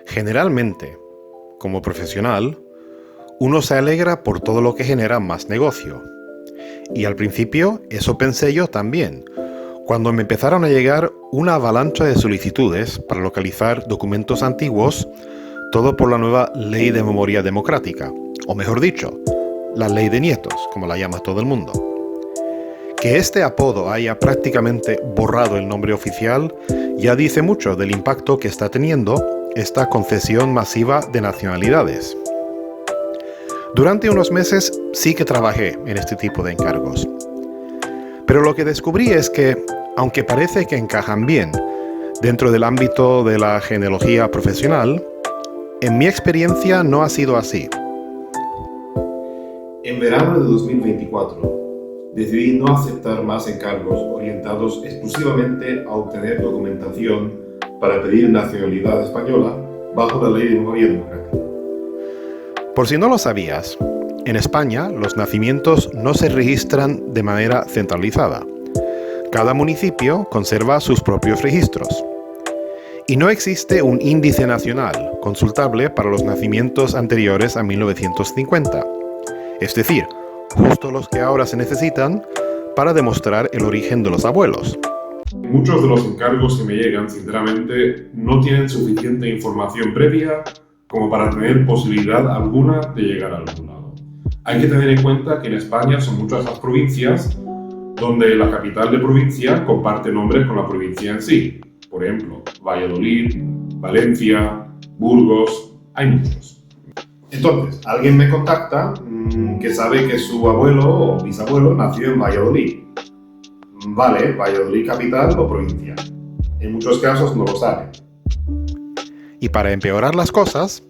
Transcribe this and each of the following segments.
Generalmente, como profesional, uno se alegra por todo lo que genera más negocio. Y al principio eso pensé yo también, cuando me empezaron a llegar una avalancha de solicitudes para localizar documentos antiguos, todo por la nueva Ley de Memoria Democrática, o mejor dicho, la Ley de Nietos, como la llama todo el mundo. Que este apodo haya prácticamente borrado el nombre oficial ya dice mucho del impacto que está teniendo esta concesión masiva de nacionalidades. Durante unos meses sí que trabajé en este tipo de encargos. Pero lo que descubrí es que, aunque parece que encajan bien dentro del ámbito de la genealogía profesional, en mi experiencia no ha sido así. En verano de 2024, decidí no aceptar más encargos orientados exclusivamente a obtener documentación para pedir nacionalidad española bajo la Ley de Memoria Democrática. Por si no lo sabías, en España los nacimientos no se registran de manera centralizada. Cada municipio conserva sus propios registros. Y no existe un índice nacional consultable para los nacimientos anteriores a 1950. Es decir, justo los que ahora se necesitan para demostrar el origen de los abuelos. Muchos de los encargos que me llegan, sinceramente, no tienen suficiente información previa como para tener posibilidad alguna de llegar a algún lado. Hay que tener en cuenta que en España son muchas las provincias donde la capital de provincia comparte nombre con la provincia en sí. Por ejemplo, Valladolid, Valencia, Burgos, hay muchos. Entonces, alguien me contacta que sabe que su abuelo o bisabuelo nació en Valladolid. Vale, Valladolid capital o provincia. En muchos casos no lo sabe. Y para empeorar las cosas,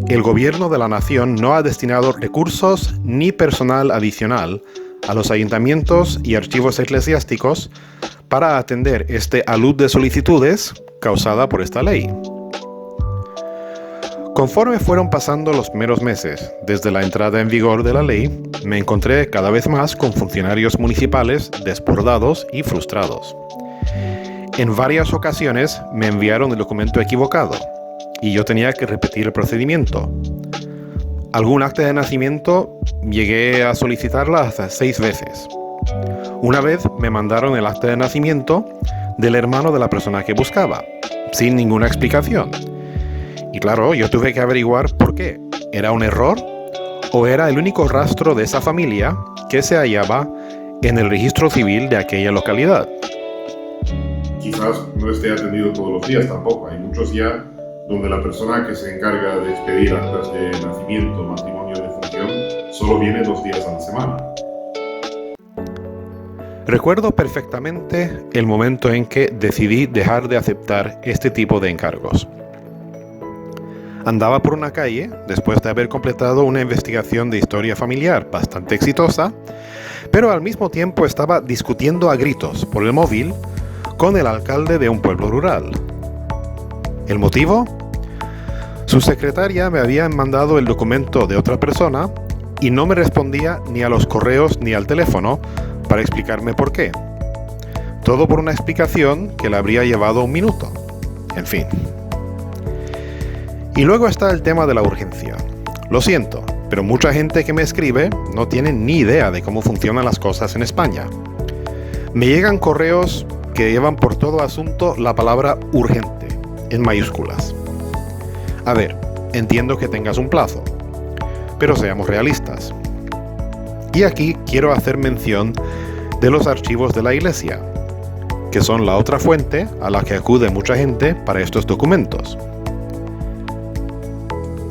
el gobierno de la nación no ha destinado recursos ni personal adicional a los ayuntamientos y archivos eclesiásticos para atender este alud de solicitudes causada por esta ley. Conforme fueron pasando los primeros meses desde la entrada en vigor de la ley, me encontré cada vez más con funcionarios municipales desbordados y frustrados. En varias ocasiones me enviaron el documento equivocado y yo tenía que repetir el procedimiento. Algún acta de nacimiento llegué a solicitarla hasta 6 veces. Una vez me mandaron el acta de nacimiento del hermano de la persona que buscaba, sin ninguna explicación. Y claro, yo tuve que averiguar por qué. ¿Era un error? ¿O era el único rastro de esa familia que se hallaba en el registro civil de aquella localidad? Quizás no esté atendido todos los días tampoco. Hay muchos ya donde la persona que se encarga de expedir actas de nacimiento, matrimonio, defunción, solo viene 2 días a la semana. Recuerdo perfectamente el momento en que decidí dejar de aceptar este tipo de encargos. Andaba por una calle después de haber completado una investigación de historia familiar bastante exitosa, pero al mismo tiempo estaba discutiendo a gritos por el móvil con el alcalde de un pueblo rural. ¿El motivo? Su secretaria me había mandado el documento de otra persona y no me respondía ni a los correos ni al teléfono para explicarme por qué. Todo por una explicación que le habría llevado 1 minuto. En fin. Y luego está el tema de la urgencia. Lo siento, pero mucha gente que me escribe no tiene ni idea de cómo funcionan las cosas en España. Me llegan correos que llevan por todo asunto la palabra urgente, en mayúsculas. A ver, entiendo que tengas un plazo, pero seamos realistas. Y aquí quiero hacer mención de los archivos de la Iglesia, que son la otra fuente a la que acude mucha gente para estos documentos.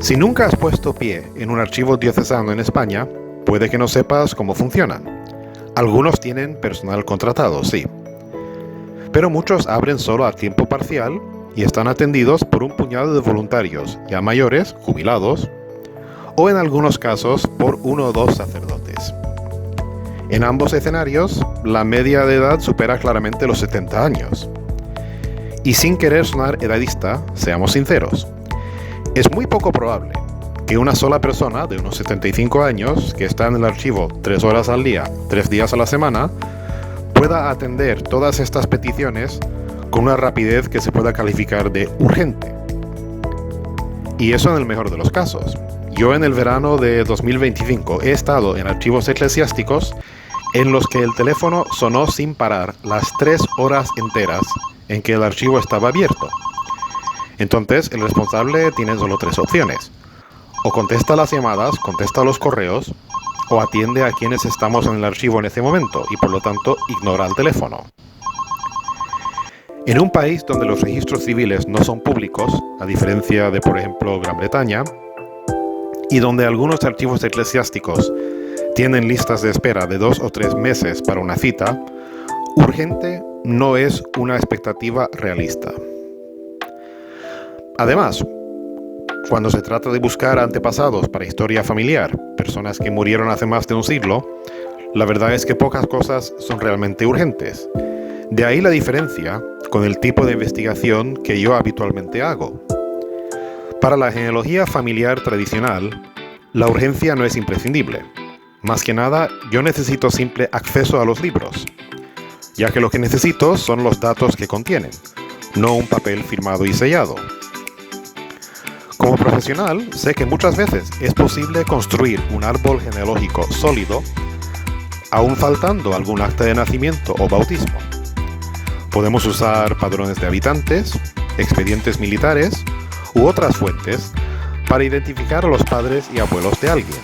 Si nunca has puesto pie en un archivo diocesano en España, puede que no sepas cómo funcionan. Algunos tienen personal contratado, sí. Pero muchos abren solo a tiempo parcial y están atendidos por un puñado de voluntarios ya mayores, jubilados, o en algunos casos por 1 o 2 sacerdotes. En ambos escenarios, la media de edad supera claramente los 70 años. Y sin querer sonar edadista, seamos sinceros, es muy poco probable que una sola persona de unos 75 años que está en el archivo 3 horas al día, 3 días a la semana, pueda atender todas estas peticiones con una rapidez que se pueda calificar de urgente. Y eso en el mejor de los casos. Yo en el verano de 2025 he estado en archivos eclesiásticos en los que el teléfono sonó sin parar las 3 horas enteras en que el archivo estaba abierto. Entonces el responsable tiene solo 3 opciones. O contesta las llamadas, contesta los correos, o atiende a quienes estamos en el archivo en ese momento y por lo tanto ignora el teléfono. En un país donde los registros civiles no son públicos, a diferencia de por ejemplo Gran Bretaña, y donde algunos archivos eclesiásticos tienen listas de espera de 2 o 3 meses para una cita, urgente no es una expectativa realista. Además, cuando se trata de buscar antepasados para historia familiar, personas que murieron hace más de un siglo, la verdad es que pocas cosas son realmente urgentes. De ahí la diferencia con el tipo de investigación que yo habitualmente hago. Para la genealogía familiar tradicional, la urgencia no es imprescindible. Más que nada, yo necesito simple acceso a los libros, ya que lo que necesito son los datos que contienen, no un papel firmado y sellado. Como profesional, sé que muchas veces es posible construir un árbol genealógico sólido, aún faltando algún acta de nacimiento o bautismo. Podemos usar padrones de habitantes, expedientes militares u otras fuentes para identificar a los padres y abuelos de alguien.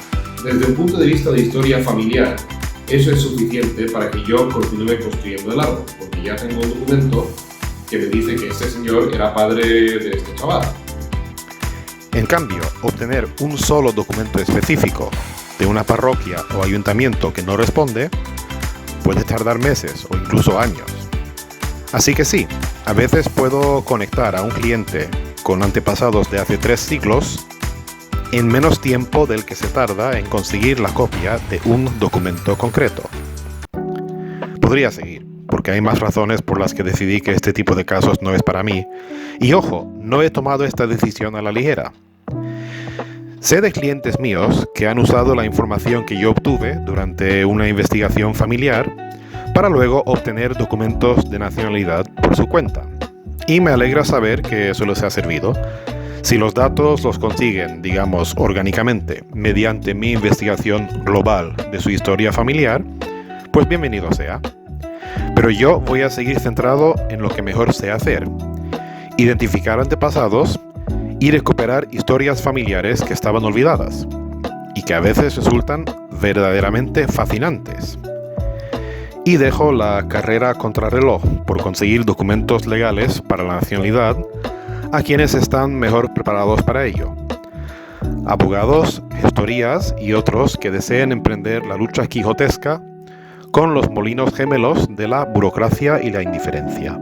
Desde el punto de vista de historia familiar, eso es suficiente para que yo continúe construyendo el árbol, porque ya tengo un documento que me dice que este señor era padre de este chaval. En cambio, obtener un solo documento específico de una parroquia o ayuntamiento que no responde puede tardar meses o incluso años. Así que sí, a veces puedo conectar a un cliente con antepasados de hace 3 siglos en menos tiempo del que se tarda en conseguir la copia de un documento concreto. Podría seguir, porque hay más razones por las que decidí que este tipo de casos no es para mí. Y ojo, no he tomado esta decisión a la ligera. Sé de clientes míos que han usado la información que yo obtuve durante una investigación familiar para luego obtener documentos de nacionalidad por su cuenta. Y me alegra saber que eso les ha servido. Si los datos los consiguen, digamos, orgánicamente, mediante mi investigación global de su historia familiar, pues bienvenido sea. Pero yo voy a seguir centrado en lo que mejor sé hacer: identificar antepasados y recuperar historias familiares que estaban olvidadas y que a veces resultan verdaderamente fascinantes. Y dejo la carrera contrarreloj por conseguir documentos legales para la nacionalidad a quienes están mejor preparados para ello: abogados, gestorías y otros que deseen emprender la lucha quijotesca con los molinos gemelos de la burocracia y la indiferencia.